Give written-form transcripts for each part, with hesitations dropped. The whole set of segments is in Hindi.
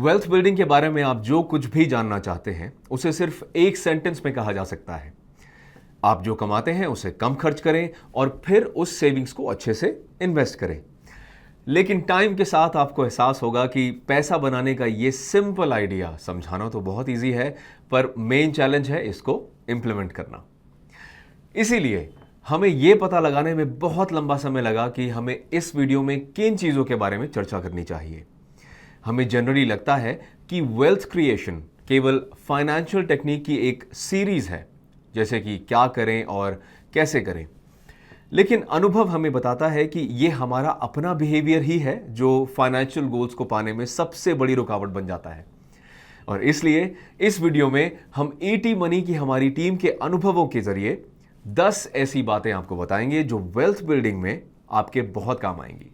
वेल्थ बिल्डिंग के बारे में आप जो कुछ भी जानना चाहते हैं उसे सिर्फ एक सेंटेंस में कहा जा सकता है। आप जो कमाते हैं उसे कम खर्च करें और फिर उस सेविंग्स को अच्छे से इन्वेस्ट करें। लेकिन टाइम के साथ आपको एहसास होगा कि पैसा बनाने का ये सिंपल आइडिया समझाना तो बहुत ईजी है, पर मेन चैलेंज है इसको इंप्लीमेंट करना। इसीलिए हमें यह पता लगाने में बहुत लंबा समय लगा कि हमें इस वीडियो में किन चीज़ों के बारे में चर्चा करनी चाहिए। हमें जनरली लगता है कि वेल्थ क्रिएशन केवल फाइनेंशियल टेक्निक की एक सीरीज है, जैसे कि क्या करें और कैसे करें। लेकिन अनुभव हमें बताता है कि यह हमारा अपना बिहेवियर ही है जो फाइनेंशियल गोल्स को पाने में सबसे बड़ी रुकावट बन जाता है। और इसलिए इस वीडियो में हम ईटी मनी की हमारी टीम के अनुभवों के जरिए 10 ऐसी बातें आपको बताएंगे जो वेल्थ बिल्डिंग में आपके बहुत काम आएंगी।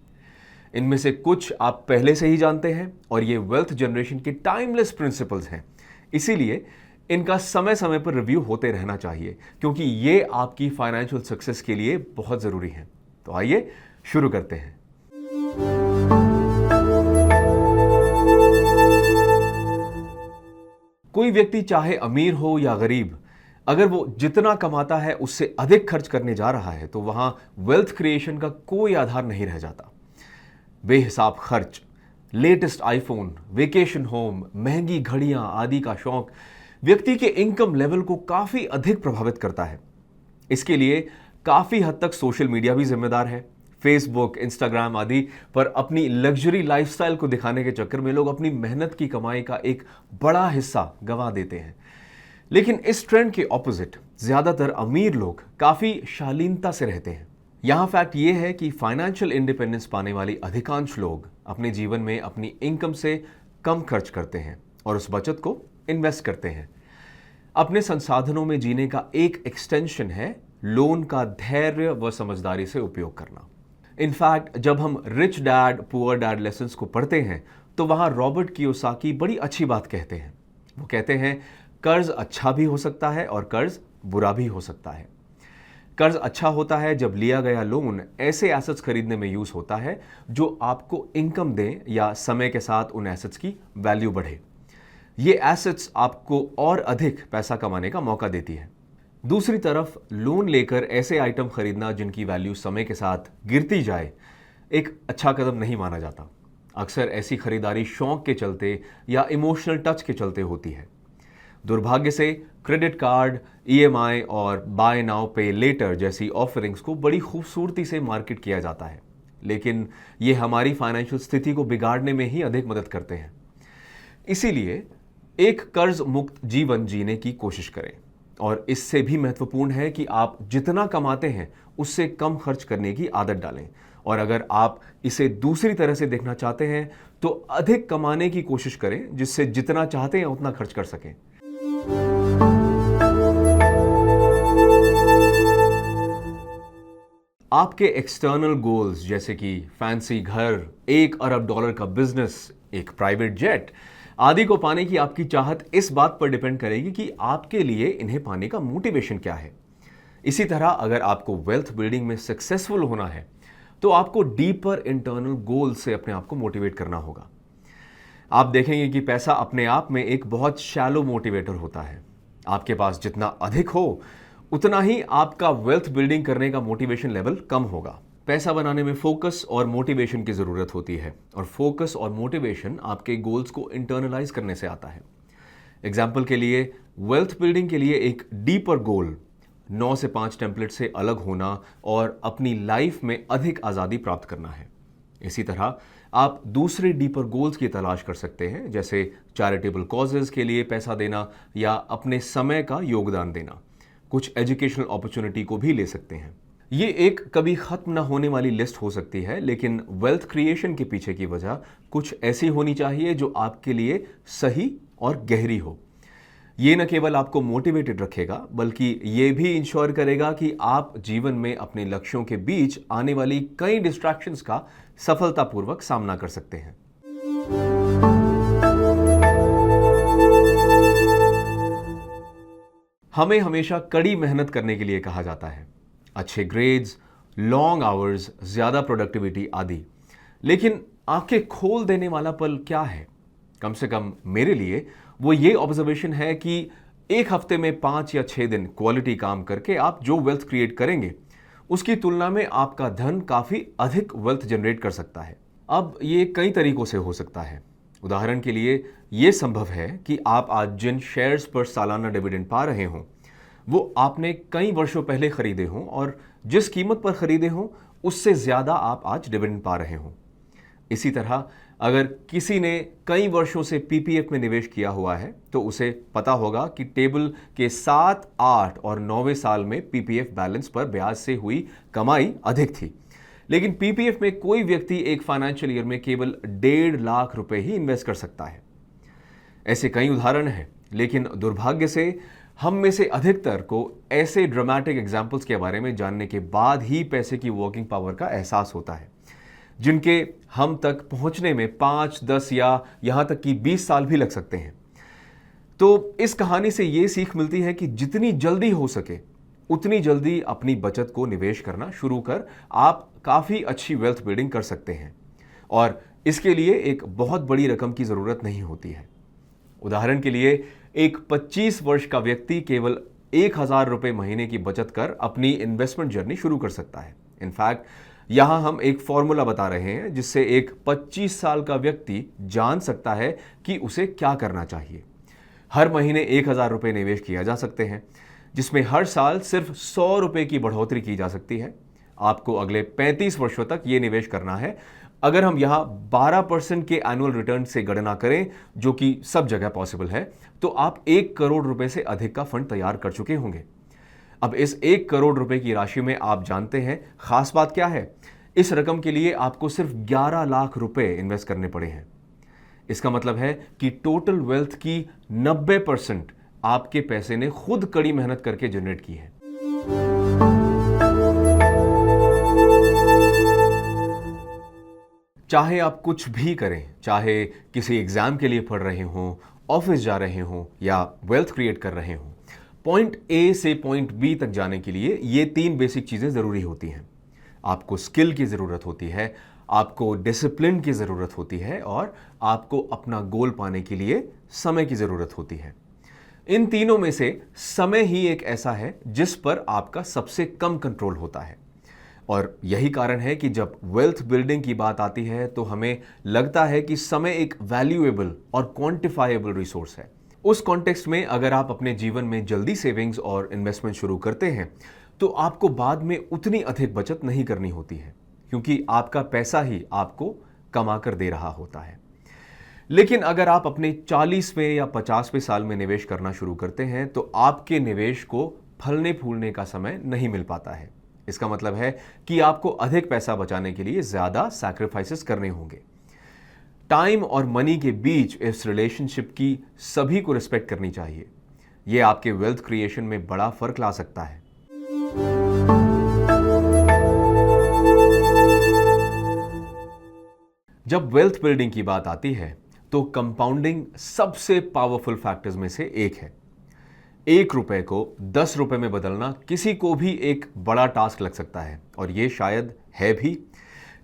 इनमें से कुछ आप पहले से ही जानते हैं और ये वेल्थ जनरेशन के टाइमलेस प्रिंसिपल्स हैं, इसीलिए इनका समय समय पर रिव्यू होते रहना चाहिए, क्योंकि ये आपकी फाइनेंशियल सक्सेस के लिए बहुत जरूरी है। तो आइए शुरू करते हैं। कोई व्यक्ति चाहे अमीर हो या गरीब, अगर वो जितना कमाता है उससे अधिक खर्च करने जा रहा है तो वहां वेल्थ क्रिएशन का कोई आधार नहीं रह जाता। बेहिसाब खर्च, लेटेस्ट आईफोन, वेकेशन होम, महंगी घड़ियां आदि का शौक व्यक्ति के इनकम लेवल को काफी अधिक प्रभावित करता है। इसके लिए काफी हद तक सोशल मीडिया भी जिम्मेदार है। फेसबुक, इंस्टाग्राम आदि पर अपनी लग्जरी लाइफस्टाइल को दिखाने के चक्कर में लोग अपनी मेहनत की कमाई का एक बड़ा हिस्सा गंवा देते हैं। लेकिन इस ट्रेंड के ऑपोजिट ज्यादातर अमीर लोग काफी शालीनता से रहते हैं। यहां फैक्ट यह है कि फाइनेंशियल इंडिपेंडेंस पाने वाली अधिकांश लोग अपने जीवन में अपनी इनकम से कम खर्च करते हैं और उस बचत को इन्वेस्ट करते हैं। अपने संसाधनों में जीने का एक एक्सटेंशन है लोन का धैर्य व समझदारी से उपयोग करना। इनफैक्ट जब हम rich dad poor dad lessons को पढ़ते हैं तो वहां रॉबर्ट कियोसाकी बड़ी अच्छी बात कहते हैं। वो कहते हैं, कर्ज अच्छा भी हो सकता है और कर्ज बुरा भी हो सकता है। कर्ज अच्छा होता है जब लिया गया लोन ऐसे एसेट्स खरीदने में यूज होता है जो आपको इनकम दें या समय के साथ उन एसेट्स की वैल्यू बढ़े। ये एसेट्स आपको और अधिक पैसा कमाने का मौका देती है। दूसरी तरफ लोन लेकर ऐसे आइटम खरीदना जिनकी वैल्यू समय के साथ गिरती जाए एक अच्छा कदम नहीं माना जाता। अक्सर ऐसी खरीदारी शौक के चलते या इमोशनल टच के चलते होती है। दुर्भाग्य से क्रेडिट कार्ड, ईएमआई और बाय नाउ पे लेटर जैसी ऑफरिंग्स को बड़ी खूबसूरती से मार्केट किया जाता है, लेकिन ये हमारी फाइनेंशियल स्थिति को बिगाड़ने में ही अधिक मदद करते हैं। इसीलिए एक कर्ज मुक्त जीवन जीने की कोशिश करें, और इससे भी महत्वपूर्ण है कि आप जितना कमाते हैं उससे कम खर्च करने की आदत डालें। और अगर आप इसे दूसरी तरह से देखना चाहते हैं तो अधिक कमाने की कोशिश करें, जिससे जितना चाहते हैं उतना खर्च कर सकें। आपके एक्सटर्नल गोल्स जैसे कि फैंसी घर, $1 अरब का बिजनेस, एक प्राइवेट जेट आदि को पाने की आपकी चाहत इस बात पर डिपेंड करेगी कि आपके लिए इन्हें पाने का मोटिवेशन क्या है। इसी तरह अगर आपको वेल्थ बिल्डिंग में सक्सेसफुल होना है तो आपको डीपर इंटरनल गोल से अपने आप को मोटिवेट करना होगा। आप देखेंगे कि पैसा अपने आप में एक बहुत शैलो मोटिवेटर होता है। आपके पास जितना अधिक हो उतना ही आपका वेल्थ बिल्डिंग करने का मोटिवेशन लेवल कम होगा। पैसा बनाने में फोकस और मोटिवेशन की जरूरत होती है, और फोकस और मोटिवेशन आपके गोल्स को इंटरनलाइज करने से आता है। एग्जाम्पल के लिए, वेल्थ बिल्डिंग के लिए एक डीपर गोल 9 से 5 टेम्पलेट से अलग होना और अपनी लाइफ में अधिक आज़ादी प्राप्त करना है। इसी तरह आप दूसरे डीपर गोल्स की तलाश कर सकते हैं, जैसे चैरिटेबल कॉजेज के लिए पैसा देना या अपने समय का योगदान देना। कुछ एजुकेशनल अपॉर्चुनिटी को भी ले सकते हैं। ये एक कभी खत्म न होने वाली लिस्ट हो सकती है, लेकिन वेल्थ क्रिएशन के पीछे की वजह कुछ ऐसी होनी चाहिए जो आपके लिए सही और गहरी हो। ये न केवल आपको मोटिवेटेड रखेगा, बल्कि ये भी इंश्योर करेगा कि आप जीवन में अपने लक्ष्यों के बीच आने वाली कई डिस्ट्रैक्शंस का सफलतापूर्वक सामना कर सकते हैं। हमें हमेशा कड़ी मेहनत करने के लिए कहा जाता है, अच्छे ग्रेड्स, लॉन्ग आवर्स, ज्यादा प्रोडक्टिविटी आदि। लेकिन आंखें खोल देने वाला पल क्या है? कम से कम मेरे लिए वो ये ऑब्जर्वेशन है कि एक हफ्ते में 5 या 6 दिन क्वालिटी काम करके आप जो वेल्थ क्रिएट करेंगे उसकी तुलना में आपका धन काफी अधिक वेल्थ जनरेट कर सकता है। अब ये कई तरीकों से हो सकता है। उदाहरण के लिए ये संभव है कि आप आज जिन शेयर्स पर सालाना डिविडेंड पा रहे हों वो आपने कई वर्षों पहले खरीदे हों और जिस कीमत पर खरीदे हों उससे ज्यादा आप आज डिविडेंड पा रहे हों। इसी तरह अगर किसी ने कई वर्षों से पीपीएफ में निवेश किया हुआ है तो उसे पता होगा कि टेबल के 7, 8 और 9वें साल में पीपीएफ बैलेंस पर ब्याज से हुई कमाई अधिक थी, लेकिन पीपीएफ में कोई व्यक्ति एक फाइनेंशियल ईयर में केवल 1.5 लाख रुपए ही इन्वेस्ट कर सकता है। ऐसे कई उदाहरण हैं, लेकिन दुर्भाग्य से हम में से अधिकतर को ऐसे ड्रामेटिक एग्जाम्पल्स के बारे में जानने के बाद ही पैसे की वर्किंग पावर का एहसास होता है, जिनके हम तक पहुंचने में 5, 10 या यहां तक कि 20 साल भी लग सकते हैं। तो इस कहानी से यह सीख मिलती है कि जितनी जल्दी हो सके उतनी जल्दी अपनी बचत को निवेश करना शुरू कर आप काफी अच्छी वेल्थ बिल्डिंग कर सकते हैं और इसके लिए एक बहुत बड़ी रकम की जरूरत नहीं होती है। उदाहरण के लिए एक 25 वर्ष का व्यक्ति केवल 1,000 रुपए महीने की बचत कर अपनी इन्वेस्टमेंट जर्नी शुरू कर सकता है। इनफैक्ट यहां हम एक फॉर्मूला बता रहे हैं जिससे एक 25 साल का व्यक्ति जान सकता है कि उसे क्या करना चाहिए। हर महीने 1,000 रुपए निवेश किया जा सकते हैं, जिसमें हर साल सिर्फ 100 रुपए की बढ़ोतरी की जा सकती है। आपको अगले 35 वर्षों तक यह निवेश करना है। अगर हम यहां 12% के एनुअल रिटर्न से गणना करें, जो कि सब जगह पॉसिबल है, तो आप 1 करोड़ रुपए से अधिक का फंड तैयार कर चुके होंगे। अब इस 1 करोड़ रुपए की राशि में आप जानते हैं खास बात क्या है? इस रकम के लिए आपको सिर्फ 11 लाख रुपए इन्वेस्ट करने पड़े हैं। इसका मतलब है कि टोटल वेल्थ की 90% आपके पैसे ने खुद कड़ी मेहनत करके जनरेट की है। चाहे आप कुछ भी करें, चाहे किसी एग्जाम के लिए पढ़ रहे हों, ऑफिस जा रहे हों या वेल्थ क्रिएट कर रहे हों, पॉइंट ए से पॉइंट बी तक जाने के लिए ये 3 बेसिक चीजें जरूरी होती हैं। आपको स्किल की जरूरत होती है, आपको डिसिप्लिन की जरूरत होती है और आपको अपना गोल पाने के लिए समय की जरूरत होती है। इन तीनों में से समय ही एक ऐसा है जिस पर आपका सबसे कम कंट्रोल होता है और यही कारण है कि जब वेल्थ बिल्डिंग की बात आती है तो हमें लगता है कि समय एक वैल्यूएबल और क्वांटिफाइबल रिसोर्स है। उस कॉन्टेक्स्ट में अगर आप अपने जीवन में जल्दी सेविंग्स और इन्वेस्टमेंट शुरू करते हैं तो आपको बाद में उतनी अधिक बचत नहीं करनी होती है, क्योंकि आपका पैसा ही आपको कमा कर दे रहा होता है। लेकिन अगर आप अपने 40वें या 50वें साल में निवेश करना शुरू करते हैं तो आपके निवेश को फलने फूलने का समय नहीं मिल पाता है। इसका मतलब है कि आपको अधिक पैसा बचाने के लिए ज्यादा सैक्रिफाइसेस करने होंगे। टाइम और मनी के बीच इस रिलेशनशिप की सभी को रिस्पेक्ट करनी चाहिए। यह आपके वेल्थ क्रिएशन में बड़ा फर्क ला सकता है। जब वेल्थ बिल्डिंग की बात आती है तो कंपाउंडिंग सबसे पावरफुल फैक्टर्स में से एक है। 1 रुपए को 10 रुपए में बदलना किसी को भी एक बड़ा टास्क लग सकता है और यह शायद है भी,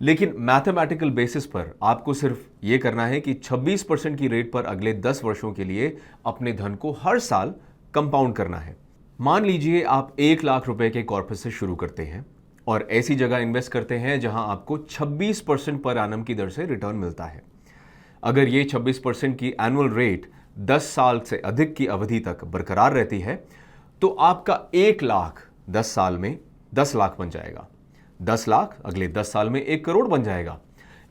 लेकिन मैथमेटिकल बेसिस पर आपको सिर्फ यह करना है कि 26% की रेट पर अगले 10 वर्षों के लिए अपने धन को हर साल कंपाउंड करना है। मान लीजिए आप 1 लाख रुपए के कॉर्पस से शुरू करते हैं और ऐसी जगह इन्वेस्ट करते हैं जहां आपको 26% पर एनम की दर से रिटर्न मिलता है। अगर ये 26% की एनुअल रेट 10 साल से अधिक की अवधि तक बरकरार रहती है तो आपका 1 लाख 10 साल में 10 लाख बन जाएगा, 10 लाख अगले 10 साल में 1 करोड़ बन जाएगा,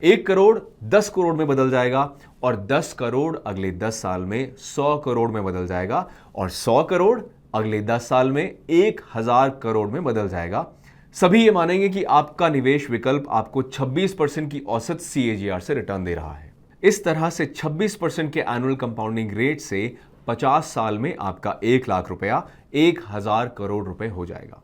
1 करोड़ 10 करोड़ में बदल जाएगा और 10 करोड़ अगले 10 साल में 100 करोड़ में बदल जाएगा और 100 करोड़ अगले 10 साल में 1000 करोड़ में बदल जाएगा। सभी ये मानेंगे कि आपका निवेश विकल्प आपको 26% की औसत CAGR से रिटर्न दे रहा है। इस तरह से 26% के एनुअल कंपाउंडिंग रेट से 50 साल में आपका 1 लाख रुपया 1000 करोड़ रुपए हो जाएगा।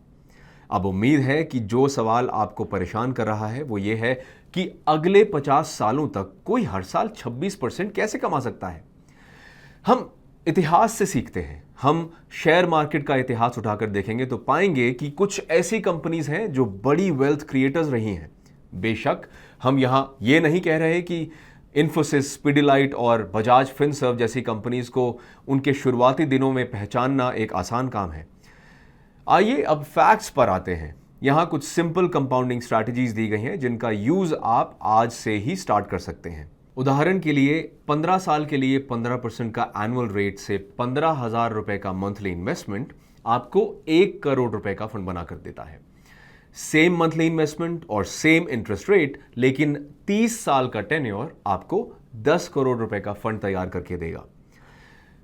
अब उम्मीद है कि जो सवाल आपको परेशान कर रहा है वो ये है कि अगले 50 सालों तक कोई हर साल 26% कैसे कमा सकता है। हम इतिहास से सीखते हैं। हम शेयर मार्केट का इतिहास उठाकर देखेंगे तो पाएंगे कि कुछ ऐसी कंपनीज हैं जो बड़ी वेल्थ क्रिएटर्स रही हैं। बेशक हम यहां ये नहीं कह रहे कि इन्फोसिस, पिडिलाइट और बजाज फिनसर्व जैसी कंपनीज को उनके शुरुआती दिनों में पहचानना एक आसान काम है। आइए अब फैक्ट्स पर आते हैं। यहां कुछ सिंपल कंपाउंडिंग स्ट्रैटेजीज दी गई हैं जिनका यूज आप आज से ही स्टार्ट कर सकते हैं। उदाहरण के लिए 15 साल के लिए 15% का एनुअल रेट से 15,000 रुपए का मंथली इन्वेस्टमेंट आपको 1 करोड़ रुपए का फंड बनाकर देता है। सेम मंथली इन्वेस्टमेंट और सेम इंटरेस्ट रेट, लेकिन 30 साल का टेन्योर आपको 10 करोड़ रुपए का फंड तैयार करके देगा।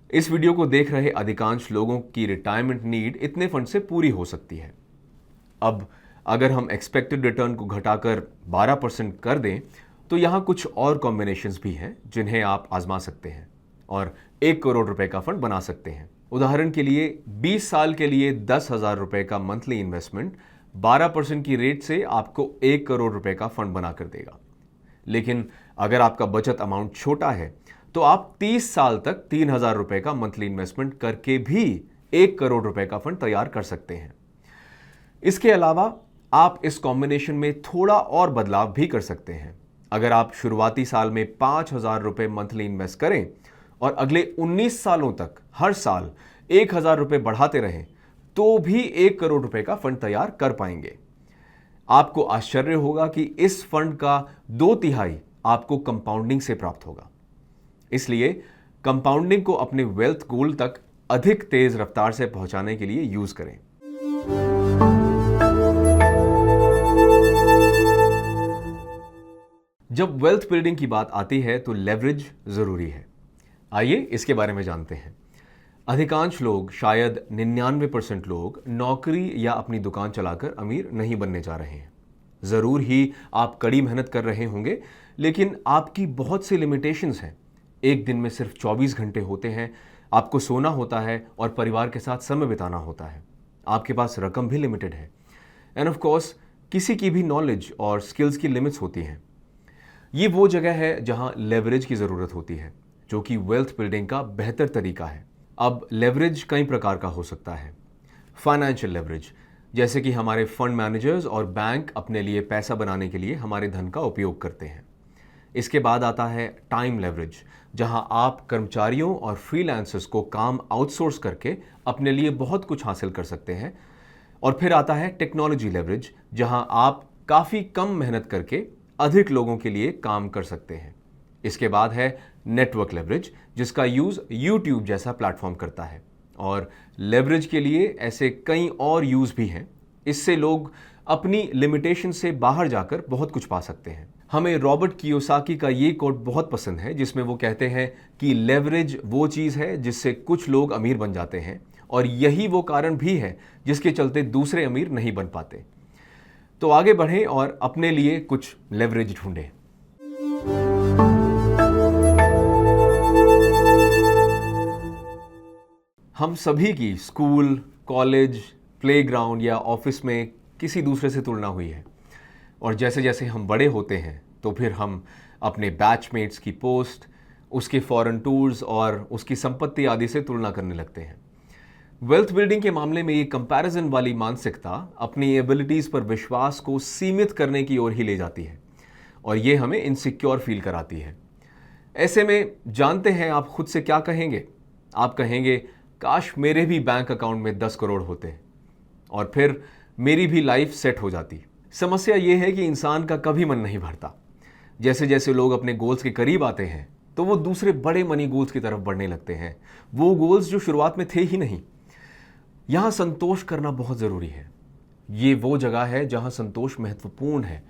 इस वीडियो को देख रहे अधिकांश लोगों की रिटायरमेंट नीड इतने फंड से पूरी हो सकती है। अब अगर हम एक्सपेक्टेड रिटर्न को घटाकर 12% कर दें तो यहां कुछ और कॉम्बिनेशंस भी हैं जिन्हें आप आजमा सकते हैं और 1 करोड़ रुपए का फंड बना सकते हैं। उदाहरण के लिए 20 साल के लिए 10,000 रुपए का मंथली इन्वेस्टमेंट 12% की रेट से आपको 1 करोड़ रुपए का फंड बनाकर देगा। लेकिन अगर आपका बचत अमाउंट छोटा है तो आप 30 साल तक 3,000 रुपए का मंथली इन्वेस्टमेंट करके भी 1 करोड़ रुपए का फंड तैयार कर सकते हैं। इसके अलावा आप इस कॉम्बिनेशन में थोड़ा और बदलाव भी कर सकते हैं। अगर आप शुरुआती साल में 5,000 रुपए मंथली इन्वेस्ट करें और अगले 19 सालों तक हर साल 1,000 रुपए बढ़ाते रहें तो भी 1 करोड़ रुपए का फंड तैयार कर पाएंगे। आपको आश्चर्य होगा कि इस फंड का 2/3 आपको कंपाउंडिंग से प्राप्त होगा। इसलिए कंपाउंडिंग को अपने वेल्थ गोल तक अधिक तेज रफ्तार से पहुंचाने के लिए यूज करें। जब वेल्थ बिल्डिंग की बात आती है तो लेवरेज जरूरी है। आइए इसके बारे में जानते हैं। अधिकांश लोग, शायद 99% लोग, नौकरी या अपनी दुकान चलाकर अमीर नहीं बनने जा रहे हैं। जरूर ही आप कड़ी मेहनत कर रहे होंगे, लेकिन आपकी बहुत सी लिमिटेशंस हैं। एक दिन में सिर्फ 24 घंटे होते हैं, आपको सोना होता है और परिवार के साथ समय बिताना होता है। आपके पास रकम भी लिमिटेड है एंड ऑफ कोर्स किसी की भी नॉलेज और स्किल्स की लिमिट्स होती हैं। ये वो जगह है जहां लेवरेज की ज़रूरत होती है, जो कि वेल्थ बिल्डिंग का बेहतर तरीका है। अब लेवरेज कई प्रकार का हो सकता है। फाइनेंशियल लेवरेज, जैसे कि हमारे फंड मैनेजर्स और बैंक अपने लिए पैसा बनाने के लिए हमारे धन का उपयोग करते हैं। इसके बाद आता है टाइम लेवरेज, जहां आप कर्मचारियों और फ्रीलांसर्स को काम आउटसोर्स करके अपने लिए बहुत कुछ हासिल कर सकते हैं। और फिर आता है टेक्नोलॉजी लेवरेज, जहां आप काफ़ी कम मेहनत करके अधिक लोगों के लिए काम कर सकते हैं। इसके बाद है नेटवर्क लेवरेज, जिसका यूज़ यूट्यूब जैसा प्लेटफॉर्म करता है। और लेवरेज के लिए ऐसे कई और यूज़ भी हैं। इससे लोग अपनी लिमिटेशन से बाहर जाकर बहुत कुछ पा सकते हैं। हमें रॉबर्ट कियोसाकी का ये कोट बहुत पसंद है, जिसमें वो कहते हैं कि लेवरेज वो चीज़ है जिससे कुछ लोग अमीर बन जाते हैं और यही वो कारण भी है जिसके चलते दूसरे अमीर नहीं बन पाते। तो आगे बढ़ें और अपने लिए कुछ लेवरेज ढूंढें। हम सभी की स्कूल, कॉलेज, प्लेग्राउंड या ऑफिस में किसी दूसरे से तुलना हुई है और जैसे जैसे हम बड़े होते हैं तो फिर हम अपने बैचमेट्स की पोस्ट, उसके फॉरेन टूर्स और उसकी संपत्ति आदि से तुलना करने लगते हैं। वेल्थ बिल्डिंग के मामले में ये कंपैरिजन वाली मानसिकता अपनी एबिलिटीज़ पर विश्वास को सीमित करने की ओर ही ले जाती है और ये हमें इनसिक्योर फील कराती है। ऐसे में जानते हैं आप खुद से क्या कहेंगे? आप कहेंगे, काश मेरे भी बैंक अकाउंट में 10 करोड़ होते और फिर मेरी भी लाइफ सेट हो जाती। समस्या ये है कि इंसान का कभी मन नहीं भरता। जैसे जैसे लोग अपने गोल्स के करीब आते हैं तो वो दूसरे बड़े मनी गोल्स की तरफ बढ़ने लगते हैं, वो गोल्स जो शुरुआत में थे ही नहीं। यहाँ संतोष करना बहुत ज़रूरी है। ये वो जगह है जहाँ संतोष महत्वपूर्ण है।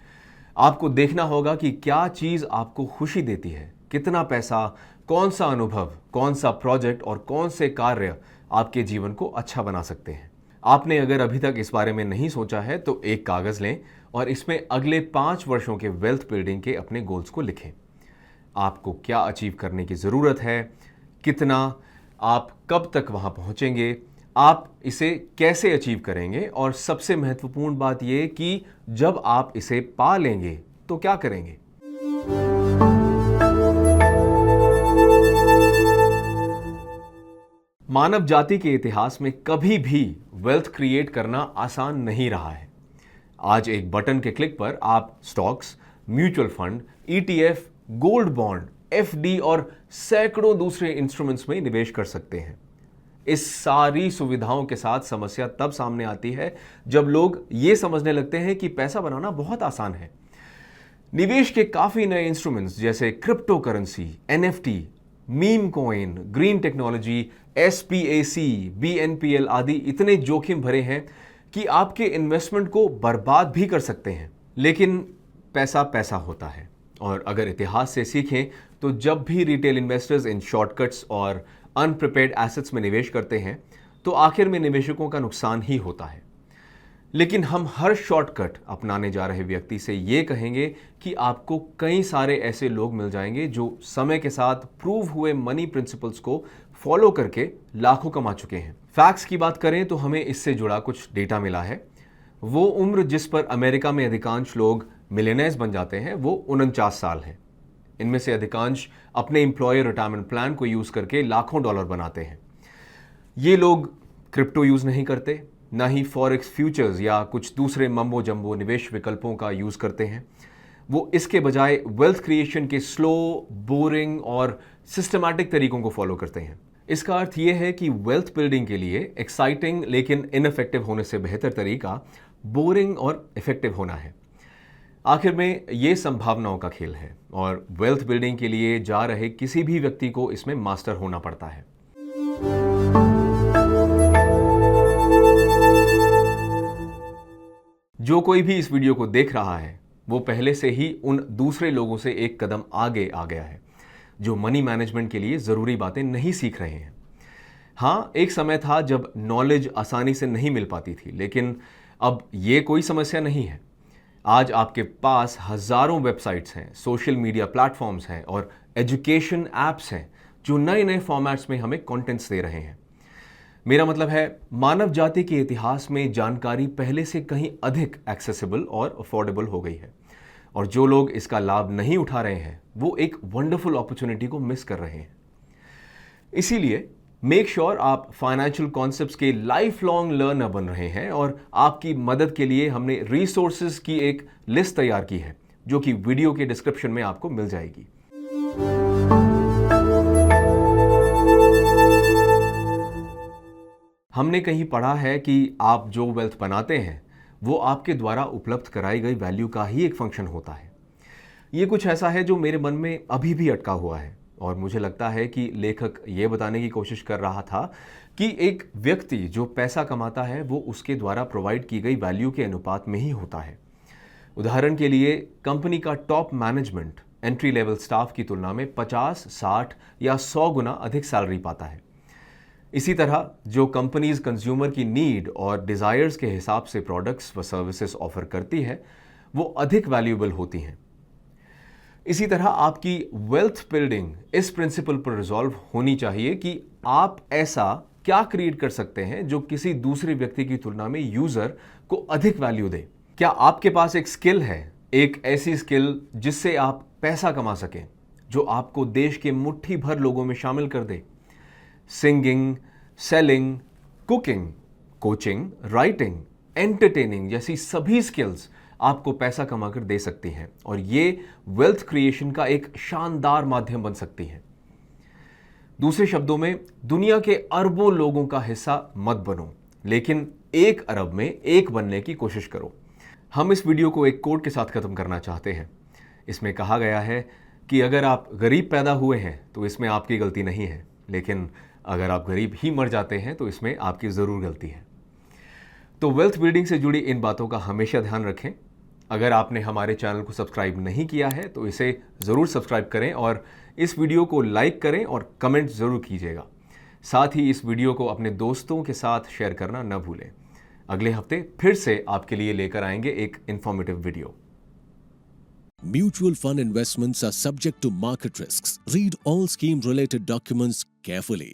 आपको देखना होगा कि क्या चीज़ आपको खुशी देती है, कितना पैसा, कौन सा अनुभव, कौन सा प्रोजेक्ट और कौन से कार्य आपके जीवन को अच्छा बना सकते हैं। आपने अगर अभी तक इस बारे में नहीं सोचा है तो एक कागज़ लें और इसमें अगले 5 वर्षों के वेल्थ बिल्डिंग के अपने गोल्स को लिखें। आपको क्या अचीव करने की ज़रूरत है, कितना, आप कब तक वहाँ पहुँचेंगे, आप इसे कैसे अचीव करेंगे और सबसे महत्वपूर्ण बात यह कि जब आप इसे पा लेंगे तो क्या करेंगे। मानव जाति के इतिहास में कभी भी वेल्थ क्रिएट करना आसान नहीं रहा है। आज एक बटन के क्लिक पर आप stocks, mutual fund, ETF, gold bond, FD और सैकड़ों दूसरे इंस्ट्रूमेंट्स में निवेश कर सकते हैं। इस सारी सुविधाओं के साथ समस्या तब सामने आती है जब लोग ये समझने लगते हैं कि पैसा बनाना बहुत आसान है। निवेश के काफी नए इंस्ट्रूमेंट्स जैसे crypto currency, NFT, meme coin, green technology, SPAC, BNPL आदि इतने जोखिम भरे हैं कि आपके इन्वेस्टमेंट को बर्बाद भी कर सकते हैं। लेकिन पैसा पैसा होता है, और अगर इतिहास से सीखें तो जब भी रिटेल इन्वेस्टर्स इन शॉर्टकट्स और अनप्रिपेयर्ड एसेट्स में निवेश करते हैं तो आखिर में निवेशकों का नुकसान ही होता है। लेकिन हम हर शॉर्टकट अपनाने जा रहे व्यक्ति से ये कहेंगे कि आपको कई सारे ऐसे लोग मिल जाएंगे जो समय के साथ प्रूव हुए मनी प्रिंसिपल्स को फॉलो करके लाखों कमा चुके हैं। फैक्ट्स की बात करें तो हमें इससे जुड़ा कुछ डेटा मिला है। वो उम्र जिस पर अमेरिका में अधिकांश लोग मिलियनेयर्स बन जाते हैं वो 49 साल है। इनमें से अधिकांश अपने एम्प्लॉयर रिटायरमेंट प्लान को यूज करके लाखों डॉलर बनाते हैं। ये लोग क्रिप्टो यूज नहीं करते, ना ही फॉरेक्स फ्यूचर्स या कुछ दूसरे मम्बो जम्बो निवेश विकल्पों का यूज करते हैं। वो इसके बजाय वेल्थ क्रिएशन के स्लो, बोरिंग और सिस्टमैटिक तरीकों को फॉलो करते हैं। इसका अर्थ यह है कि वेल्थ बिल्डिंग के लिए एक्साइटिंग लेकिन इनइफेक्टिव होने से बेहतर तरीका बोरिंग और इफेक्टिव होना है। आखिर में ये संभावनाओं का खेल है और वेल्थ बिल्डिंग के लिए जा रहे किसी भी व्यक्ति को इसमें मास्टर होना पड़ता है। जो कोई भी इस वीडियो को देख रहा है वो पहले से ही उन दूसरे लोगों से एक कदम आगे आ गया है जो मनी मैनेजमेंट के लिए जरूरी बातें नहीं सीख रहे हैं। हाँ, एक समय था जब नॉलेज आसानी से नहीं मिल पाती थी, लेकिन अब ये कोई समस्या नहीं है। आज आपके पास हजारों वेबसाइट्स हैं, सोशल मीडिया प्लेटफॉर्म्स हैं और एजुकेशन ऐप्स हैं जो नए नए फॉर्मेट्स में हमें कंटेंट्स दे रहे हैं। मेरा मतलब है, मानव जाति के इतिहास में जानकारी पहले से कहीं अधिक एक्सेसिबल और अफोर्डेबल हो गई है, और जो लोग इसका लाभ नहीं उठा रहे हैं वो एक वंडरफुल अपॉर्चुनिटी को मिस कर रहे हैं। इसीलिए मेक श्योर आप फाइनेंशियल कॉन्सेप्ट्स के लाइफ लॉन्ग लर्नर बन रहे हैं, और आपकी मदद के लिए हमने रिसोर्सेज की एक लिस्ट तैयार की है जो कि वीडियो के डिस्क्रिप्शन में आपको मिल जाएगी। हमने कहीं पढ़ा है कि आप जो वेल्थ बनाते हैं वो आपके द्वारा उपलब्ध कराई गई वैल्यू का ही एक फंक्शन होता है। ये कुछ ऐसा है जो मेरे मन में अभी भी अटका हुआ है, और मुझे लगता है कि लेखक ये बताने की कोशिश कर रहा था कि एक व्यक्ति जो पैसा कमाता है वो उसके द्वारा प्रोवाइड की गई वैल्यू के अनुपात में ही होता है। उदाहरण के लिए, कंपनी का top management entry level staff की तुलना में 50, 60 या 100 गुना अधिक सैलरी पाता है। इसी तरह जो कंपनीज कंज्यूमर की नीड और डिजायर्स के हिसाब से प्रोडक्ट्स व सर्विसेज ऑफर करती है वो अधिक वैल्यूएबल होती हैं। इसी तरह आपकी वेल्थ बिल्डिंग इस प्रिंसिपल पर रिजॉल्व होनी चाहिए कि आप ऐसा क्या क्रिएट कर सकते हैं जो किसी दूसरे व्यक्ति की तुलना में यूजर को अधिक वैल्यू दे। क्या आपके पास एक स्किल है, एक ऐसी स्किल जिससे आप पैसा कमा सकें, जो आपको देश के मुट्ठी भर लोगों में शामिल कर दे। Singing, selling, cooking, coaching, writing, entertaining जैसी सभी स्किल्स आपको पैसा कमाकर दे सकती हैं, और ये वेल्थ क्रिएशन का एक शानदार माध्यम बन सकती है। दूसरे शब्दों में, दुनिया के अरबों लोगों का हिस्सा मत बनो, लेकिन 1 अरब में एक बनने की कोशिश करो। हम इस वीडियो को एक कोट के साथ खत्म करना चाहते हैं। इसमें कहा गया है कि अगर आप गरीब पैदा हुए हैं तो इसमें आपकी गलती नहीं है, लेकिन अगर आप गरीब ही मर जाते हैं तो इसमें आपकी ज़रूर गलती है। तो वेल्थ बिल्डिंग से जुड़ी इन बातों का हमेशा ध्यान रखें। अगर आपने हमारे चैनल को सब्सक्राइब नहीं किया है तो इसे ज़रूर सब्सक्राइब करें, और इस वीडियो को लाइक करें और कमेंट ज़रूर कीजिएगा। साथ ही इस वीडियो को अपने दोस्तों के साथ शेयर करना न भूलें। अगले हफ्ते फिर से आपके लिए लेकर आएंगे एक informative video. Mutual fund investments are subject to market risks. Read all scheme related documents carefully.